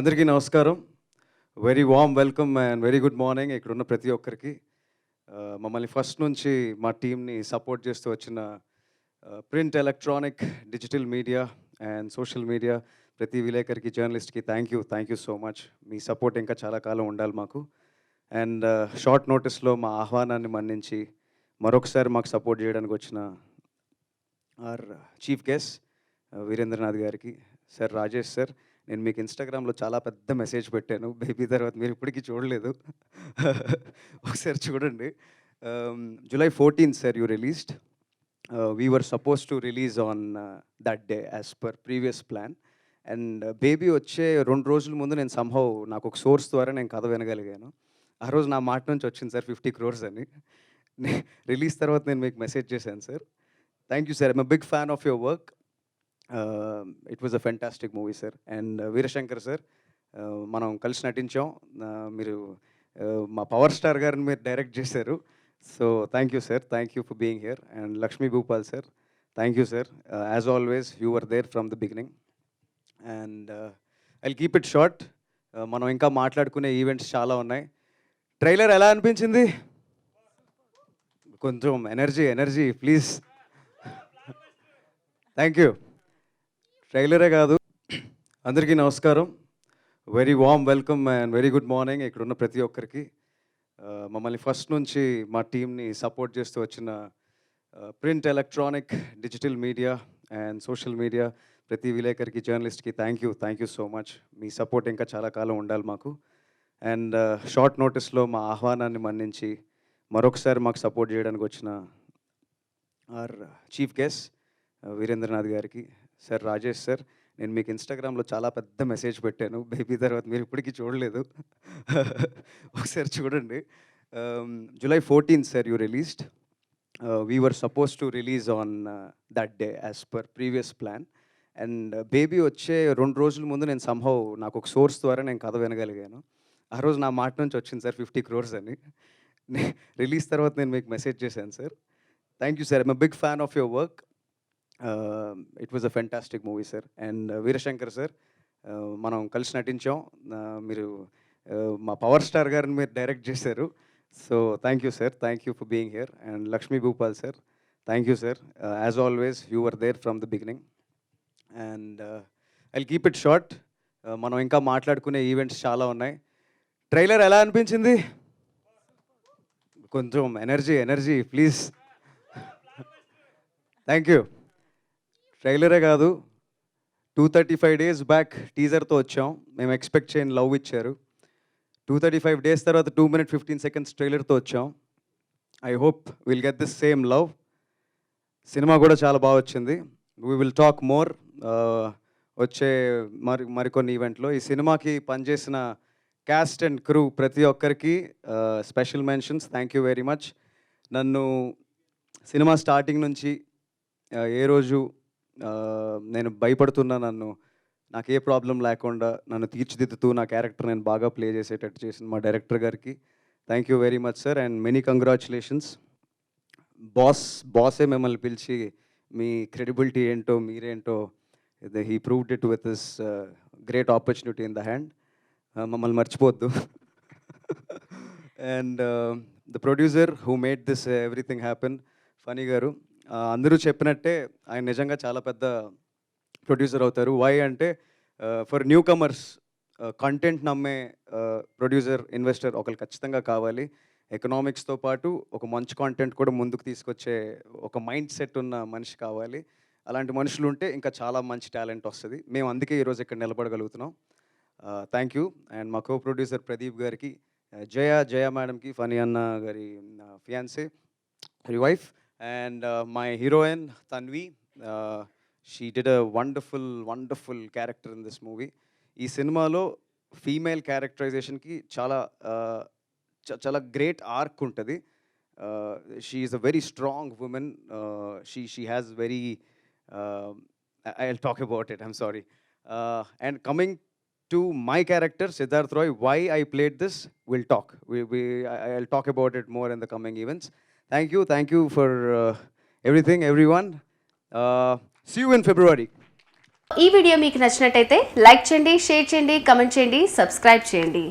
అందరికీ నమస్కారం. Very warm welcome and very good morning ఇక్కడున్న ప్రతి ఒక్కరికి. మమ్మల్ని ఫస్ట్ నుంచి మా టీమ్‌ని సపోర్ట్ చేస్తూ వచ్చిన print, electronic, digital media and social media ప్రతి విలేకరికి, జర్నలిస్ట్‌కి థ్యాంక్ యూ సో మచ్. మీ సపోర్ట్ ఇంకా చాలా కాలం ఉండాలి మాకు. అండ్ షార్ట్ నోటీస్‌లో మా ఆహ్వానాన్ని మన్నించి మరొకసారి మాకు సపోర్ట్ చేయడానికి వచ్చిన ఆర్ చీఫ్ గెస్ట్ వీరేంద్రనాథ్ గారికి, సార్ రాజేష్ సార్, నేను మీకు ఇన్‌స్టాగ్రామ్‌లో చాలా పెద్ద మెసేజ్ పెట్టాను. బేబీ తర్వాత మీరు ఇప్పటికీ చూడలేదు. ఒకసారి చూడండి. July 14th sir you released. We were supposed to release on that day as per previous plan. And baby వచ్చే 2 రోజుల ముందు నేను సమ్‌హౌ నాకు ఒక సోర్స్ ద్వారా నేను కథ వినగలిగాను. ఆ రోజు నా మాట నుంచి వచ్చింది సార్ 50 crores అని. రిలీజ్ తర్వాత నేను మీకు మెసేజ్ చేశాను sir. Thank you sir. I'm a big fan of your work. It was a fantastic movie sir. And Veerashankar sir, మనం కలిసి నటించాం. మీరు మా పవర్ స్టార్ గారిని మీరు డైరెక్ట్ చేశారు. So thank you sir. Thank you for being here. And Lakshmi Bhupal sir, thank you sir. As always you were there from the beginning. And I'll keep it short. మనం ఇంకా మాట్లాడుకునే ఈవెంట్స్ చాలా ఉన్నాయి. Trailer ఎలా అనిపించింది? కొంచెం ఎనర్జీ ప్లీజ్. Thank you. ట్రైలరే కాదు, అందరికీ నమస్కారం. Very warm welcome and very good morning ఇక్కడున్న ప్రతి ఒక్కరికి. మమ్మల్ని ఫస్ట్ నుంచి మా టీమ్‌ని సపోర్ట్ చేస్తూ వచ్చిన print, electronic, digital media and social media ప్రతి విలేకరికి, జర్నలిస్ట్‌కి థ్యాంక్ యూ సో మచ్. మీ సపోర్ట్ ఇంకా చాలా కాలం ఉండాలి మాకు. అండ్ షార్ట్ నోటీస్‌లో మా ఆహ్వానాన్ని మన్నించి మరొకసారి మాకు సపోర్ట్ చేయడానికి వచ్చిన ఆర్ చీఫ్ గెస్ట్ వీరేంద్రనాథ్ గారికి, సార్ రాజేష్ సార్, నేను మీకు ఇన్‌స్టాగ్రామ్‌లో చాలా పెద్ద మెసేజ్ పెట్టాను. బేబీ తర్వాత మీరు ఇప్పటికీ చూడలేదు. ఒకసారి చూడండి. July 14th sir you released. We were supposed to release on that day as per previous plan. And baby వచ్చే 2 రోజుల ముందు నేను సమ్‌హౌ నాకు ఒక సోర్స్ ద్వారా నేను కథ వినగలిగాను. ఆ రోజు నా మాట నుంచి వచ్చింది సార్ 50 crores అని. రిలీజ్ తర్వాత నేను మీకు మెసేజ్ చేశాను sir. Thank you sir. I'm a big fan of your work. It was a fantastic movie sir. And Veerashankar sir, మనం కలిసి నటించాం. మీరు మా పవర్ స్టార్ గారిని మీరు డైరెక్ట్ చేశారు. So thank you sir. Thank you for being here. And Lakshmi Bhupal sir, thank you sir. As always you were there from the beginning. And I'll keep it short. మనం ఇంకా మాట్లాడుకునే ఈవెంట్స్ చాలా ఉన్నాయి. Trailer ఎలా అనిపించింది? కొంచెం ఎనర్జీ ప్లీజ్. Thank you. ట్రైలరే కాదు, 235 days బ్యాక్ టీజర్తో వచ్చాం. మేము ఎక్స్పెక్ట్ చేయని లవ్ ఇచ్చారు. 235 days తర్వాత 2 minutes 15 seconds ట్రైలర్తో వచ్చాం. I hope will get this same love. Cinema కూడా చాలా బాగా వచ్చింది. వీ విల్ టాక్ మోర్ వచ్చే మరికొన్ని ఈవెంట్లో. ఈ సినిమాకి పనిచేసిన క్యాస్ట్ అండ్ క్రూ ప్రతి ఒక్కరికి special mentions. Thank you very much. నన్ను సినిమా స్టార్టింగ్ నుంచి ఏ రోజు నేను భయపడుతున్నా, నాకు ఏ ప్రాబ్లం లేకుండా నన్ను తీర్చిదిద్దుతూ నా క్యారెక్టర్ నేను బాగా ప్లే చేసేటట్టు చేసిన మా డైరెక్టర్ గారికి thank you very much sir. And many congratulations. బాసే మిమ్మల్ని పిలిచి మీ క్రెడిబిలిటీ ఏంటో మీరేంటో he proved it with this great opportunity in the hand. మమ్మల్ని మర్చిపోవద్దు. And the producer who made this everything happen, Phani garu, అందరూ చెప్పినట్టే ఆయన నిజంగా చాలా పెద్ద ప్రొడ్యూసర్ అవుతారు. వై అంటే ఫర్ న్యూ కమర్స్ కంటెంట్ నమ్మే ప్రొడ్యూసర్, ఇన్వెస్టర్ ఒకరు ఖచ్చితంగా కావాలి. ఎకనామిక్స్తో పాటు ఒక మంచి కాంటెంట్ కూడా ముందుకు తీసుకొచ్చే ఒక మైండ్ సెట్ ఉన్న మనిషి కావాలి. అలాంటి మనుషులు ఉంటే ఇంకా చాలా మంచి టాలెంట్ వస్తుంది. మేము అందుకే ఈరోజు ఇక్కడ నిలబడగలుగుతున్నాం. Thank you. అండ్ మా కో ప్రొడ్యూసర్ ప్రదీప్ గారికి, జయ మేడంకి, ఫనీ అన్న గారి fiance, Hari wife, and my heroine Tanvi, she did a wonderful character in this movie. ఈ సినిమాలో ఫీమేల్ క్యారెక్టరైజేషన్కి చాలా గ్రేట్ ఆర్క్ ఉంటుంది. She is a very strong women. She has very I will talk about it, I'm sorry. And coming to my character Siddharth Roy, why I played this, we'll talk. I'll talk about it more in the coming events. Thank you for everything, everyone. See you in February. ఈ video మీకు నచ్చినట్టయితే like చేయండి, share చేయండి, comment చేయండి, subscribe చేయండి.